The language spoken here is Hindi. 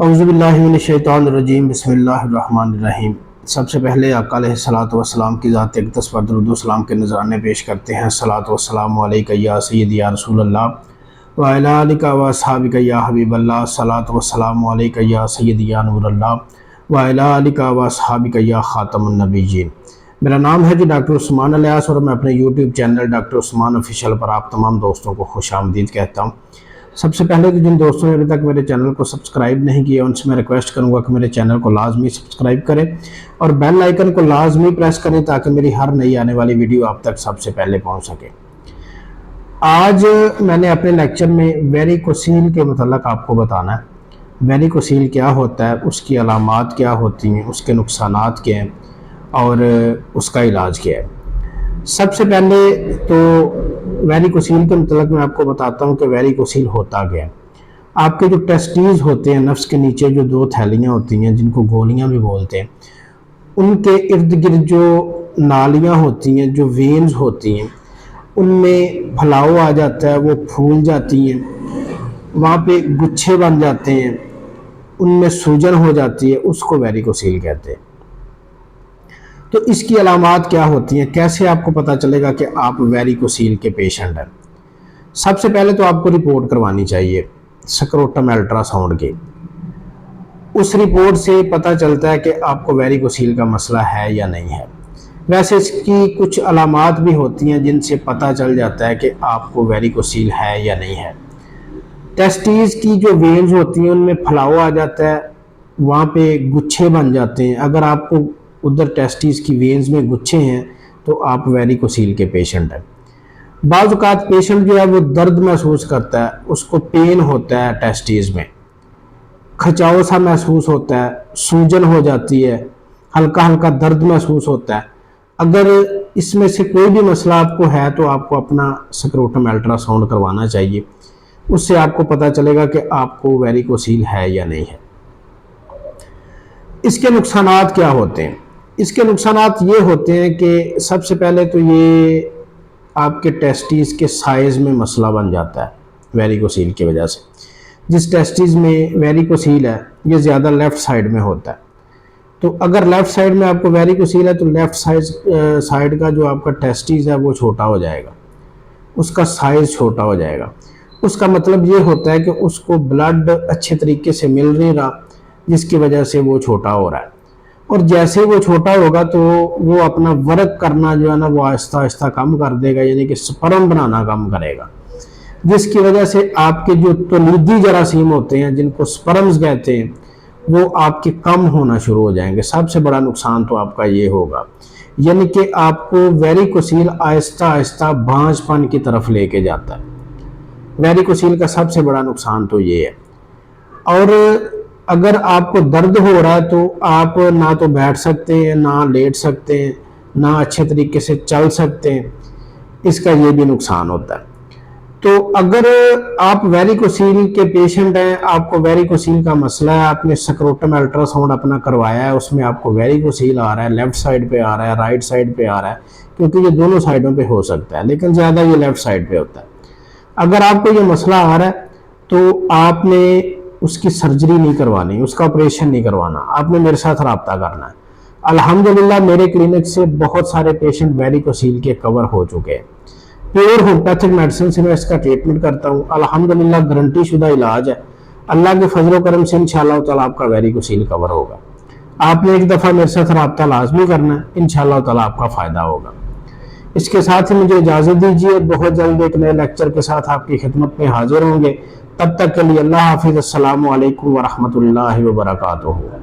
औज़ुबिल्लाहिमिनश्शैतानिर्रजीम बिस्मिल्लाहिर्रहमानिर्रहीम। सबसे पहले आका अलैहिस्सलातु वस्सलाम की ज़ात अक़दस पर दुरूद व सलाम के नज़राने पेश करते हैं। सलातु वस्सलामु अलैका या सय्यदी या रसूलल्लाह व अला आलिका व अस्हाबिका या हबीबल्लाह। सलातु वस्सलामु अलैका या सय्यदी या नूरल्लाह व अला आलिका व अस्हाबिका या खातमुन नबिय्यीन। मेरा नाम है जी डॉक्टर उस्मान इलियास और मैं अपने YouTube channel doctor Usman official पर आप तमाम दोस्तों को खुशामदीद कहता हूँ। सबसे पहले तो जिन दोस्तों ने अभी तक मेरे चैनल को सब्सक्राइब नहीं किया उनसे मैं रिक्वेस्ट करूंगा कि मेरे चैनल को लाजमी सब्सक्राइब करें और बेल आइकन को लाजमी प्रेस करें ताकि मेरी हर नई आने वाली वीडियो आप तक सबसे पहले पहुंच सके। आज मैंने अपने लेक्चर में वेरिकोसील के मतलब आपको बताना है। वेरिकोसील क्या होता है, उसकी अलामात क्या होती हैं, उसके नुकसानात क्या हैं और उसका इलाज क्या है। सबसे पहले तो वेरिकोसील के मतलब मैं आपको बताता हूँ कि वेरिकोसील होता क्या है। आपके जो टेस्टीज होते हैं, नफ्स के नीचे जो दो थैलियाँ होती हैं जिनको गोलियाँ भी बोलते हैं, उनके इर्द गिर्द जो नालियाँ होती हैं, जो वेन्स होती हैं, उनमें फलाव आ जाता है, वो फूल जाती हैं, वहाँ पे गुच्छे बन जाते हैं, उनमें सूजन हो जाती है, उसको वेरिकोसील कहते हैं। तो इसकी अलामात क्या होती हैं, कैसे आपको पता चलेगा कि आप वेरिकोसील के पेशेंट हैं। सबसे पहले तो आपको रिपोर्ट करवानी चाहिए स्क्रोटम अल्ट्रासाउंड की। उस रिपोर्ट से पता चलता है कि आपको वेरिकोसील का मसला है या नहीं है। वैसे इसकी कुछ अलामात भी होती हैं जिनसे पता चल जाता है कि आपको वेरिकोसील है या नहीं है। टेस्टीज की जो वेन्स होती हैं उनमें फलाव आ जाता है, वहाँ पे गुच्छे बन जाते हैं। अगर आपको उधर टेस्टीज की वेन्स में गुच्छे हैं तो आप वेरिकोसील के पेशेंट हैं। बाज़ औक़ात पेशेंट जो है वो दर्द महसूस करता है, उसको पेन होता है, टेस्टीज में खचाव सा महसूस होता है, सूजन हो जाती है, हल्का हल्का दर्द महसूस होता है। अगर इसमें से कोई भी मसला आपको है तो आपको अपना स्क्रोटम अल्ट्रासाउंड करवाना चाहिए। उससे आपको पता चलेगा कि आपको वेरिकोसील है या नहीं है। इसके नुकसानात क्या होते हैं? इसके नुकसानात ये होते हैं कि सबसे पहले तो ये आपके टेस्टीज के साइज़ में मसला बन जाता है वेरिकोसील की वजह से। जिस टेस्टीज में वेरिकोसील है ये ज़्यादा लेफ़्ट साइड में होता है। तो अगर लेफ़्ट साइड में आपको वेरिकोसील है तो लेफ़्ट साइड का जो आपका टेस्टीज है वो छोटा हो जाएगा, उसका साइज़ छोटा हो जाएगा। उसका मतलब ये होता है कि उसको ब्लड अच्छे तरीके से मिल नहीं रहा, जिसकी वजह से वो छोटा हो रहा है। और जैसे वो छोटा होगा तो वो अपना वर्क करना जो है ना वो आहिस्ता आहिस्ता कम कर देगा, यानी कि स्पर्म बनाना कम करेगा, जिसकी वजह से आपके जो तौलीदी जरासीम होते हैं जिनको स्पर्म्स कहते हैं वो आपके कम होना शुरू हो जाएंगे। सबसे बड़ा नुकसान तो आपका ये होगा, यानी कि आपको वेरिकोसील आहिस्ता आहिस्ता भांजपन की तरफ लेके जाता है। वेरिकोसील का सबसे बड़ा नुकसान तो ये है। और अगर आपको दर्द हो रहा है तो आप ना तो बैठ सकते हैं, ना लेट सकते हैं, ना अच्छे तरीके से चल सकते हैं। इसका ये भी नुकसान होता है। तो अगर आप वेरिकोसील के पेशेंट हैं, आपको वेरिकोसील का मसला है, आपने स्क्रोटम अल्ट्रासाउंड अपना करवाया है, उसमें आपको वेरिकोसील आ रहा है, लेफ़्ट साइड पे आ रहा है, राइट साइड पे आ रहा है, क्योंकि ये दोनों साइडों पे हो सकता है लेकिन ज़्यादा ये लेफ़्ट साइड पे होता है। अगर आपको ये मसला आ रहा है तो आपने उसकी सर्जरी नहीं करवानी, उसका ऑपरेशन नहीं करवाना, आपने मेरे साथ रब्ता करना है। अल्हम्दुलिल्लाह मेरे क्लिनिक से बहुत सारे पेशेंट वेरिकोसील के कवर हो चुके हैं। प्योर होम्योपैथिक मेडिसिन से मैं इसका ट्रीटमेंट करता हूँ। अल्हम्दुलिल्लाह गारंटी शुदा इलाज है। अल्लाह के फजल व करम से इंशाअल्लाह ताला आपका वेरिकोसील कवर होगा। आपने एक दफ़ा मेरे साथ रब्ता लाजमी करना है, इंशाअल्लाह ताला आपका फ़ायदा होगा। इसके साथ ही मुझे इजाज़त दीजिए। बहुत जल्द एक नए लेक्चर के साथ आपकी खिदमत में हाजिर होंगे। तब तक के लिए अल्लाह हाफिज़। अस्सलामु अलैकुम व रहमतुल्लाहि व बरकातुहू।